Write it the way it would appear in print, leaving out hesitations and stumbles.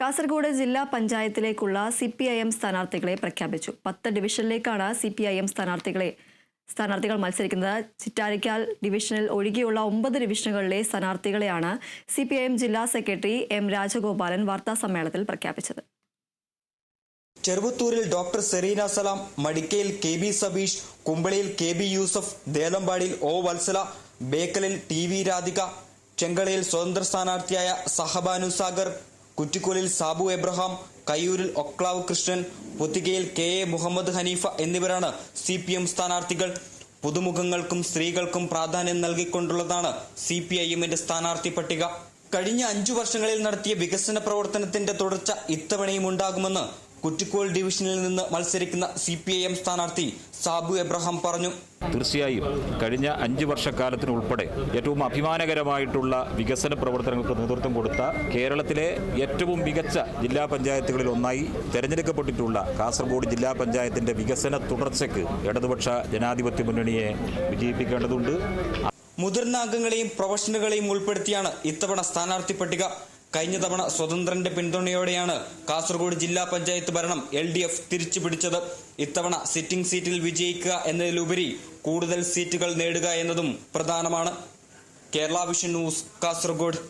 കാസർഗോഡ് ജില്ലാ പഞ്ചായത്തിലേക്കുള്ള CPIM സ്ഥാനാർത്ഥികളെ പ്രഖ്യാപിച്ചു. 10 ഡിവിഷനിലേക്കാണ് CPIM സ്ഥാനാർത്ഥികൾ മത്സരിക്കുന്നത്. ചിറ്റാരിക്കാൽ ഡിവിഷനിൽ ഒഴികെയുള്ള 9 ഡിവിഷനുകളിലെ സ്ഥാനാർത്ഥികളെയാണ് CPIM ജില്ലാ സെക്രട്ടറി M രാജഗോപാലൻ വാർത്താസമ്മേളനത്തിൽ പ്രഖ്യാപിച്ചത്. ചെറുവത്തൂരിൽ ഡോക്ടർ സെറീന സലാം, മടിക്കയിൽ KB സബീഷ്, കുമ്പളിയിൽ KB യൂസഫ്, ദേലമ്പാടിയിൽ O വത്സല, ബേക്കലിൽ TV രാധിക, ചെങ്കളയിൽ സ്വതന്ത്ര സ്ഥാനാർത്ഥിയായ സഹബാനു സാഗർ, കുറ്റിക്കോലിൽ സാബു എബ്രഹാം, കയ്യൂരിൽ ഒക്ലാവ് കൃഷ്ണൻ, പൊത്തികയിൽ KA മുഹമ്മദ് ഹനീഫ എന്നിവരാണ് CPM സ്ഥാനാർത്ഥികൾ. പുതുമുഖങ്ങൾക്കും സ്ത്രീകൾക്കും പ്രാധാന്യം നൽകിക്കൊണ്ടുള്ളതാണ് CPIMന്റെ സ്ഥാനാർത്ഥി പട്ടിക. കഴിഞ്ഞ 5 വർഷങ്ങളിൽ നടത്തിയ വികസന പ്രവർത്തനത്തിന്റെ തുടർച്ച ഇത്തവണയും ഉണ്ടാകുമെന്ന് കുറ്റിക്കോൽ ഡിവിഷനിൽ നിന്ന് മത്സരിക്കുന്ന CPIM സ്ഥാനാർത്ഥി സാബു എബ്രഹാം പറഞ്ഞു. തീർച്ചയായും കഴിഞ്ഞ 5 വർഷക്കാലത്തിനുൾപ്പെടെ ഏറ്റവും അഭിമാനകരമായിട്ടുള്ള വികസന പ്രവർത്തനങ്ങൾക്ക് നേതൃത്വം കൊടുത്ത കേരളത്തിലെ ഏറ്റവും മികച്ച ജില്ലാ പഞ്ചായത്തുകളിൽ ഒന്നായി തെരഞ്ഞെടുക്കപ്പെട്ടിട്ടുള്ള കാസർഗോഡ് ജില്ലാ പഞ്ചായത്തിന്റെ വികസന തുടർച്ചയ്ക്ക് ഇടതുപക്ഷ ജനാധിപത്യ മുന്നണിയെ വിജയിപ്പിക്കേണ്ടതുണ്ട്. മുതിർന്ന അംഗങ്ങളെയും പ്രൊഫഷണലുകളെയും ഉൾപ്പെടുത്തിയാണ് ഇത്തവണ സ്ഥാനാർത്ഥി പട്ടിക. കഴിഞ്ഞ തവണ സ്വതന്ത്രന്റെ പിന്തുണയോടെയാണ് കാസർഗോഡ് ജില്ലാ പഞ്ചായത്ത് ഭരണം LDF തിരിച്ചുപിടിച്ചത്. ഇത്തവണ സിറ്റിംഗ് സീറ്റിൽ വിജയിക്കുക എന്നതിലുപരി കൂടുതൽ സീറ്റുകൾ നേടുക എന്നതും പ്രധാനമാണ്. Kerala vision news, Kasaragod.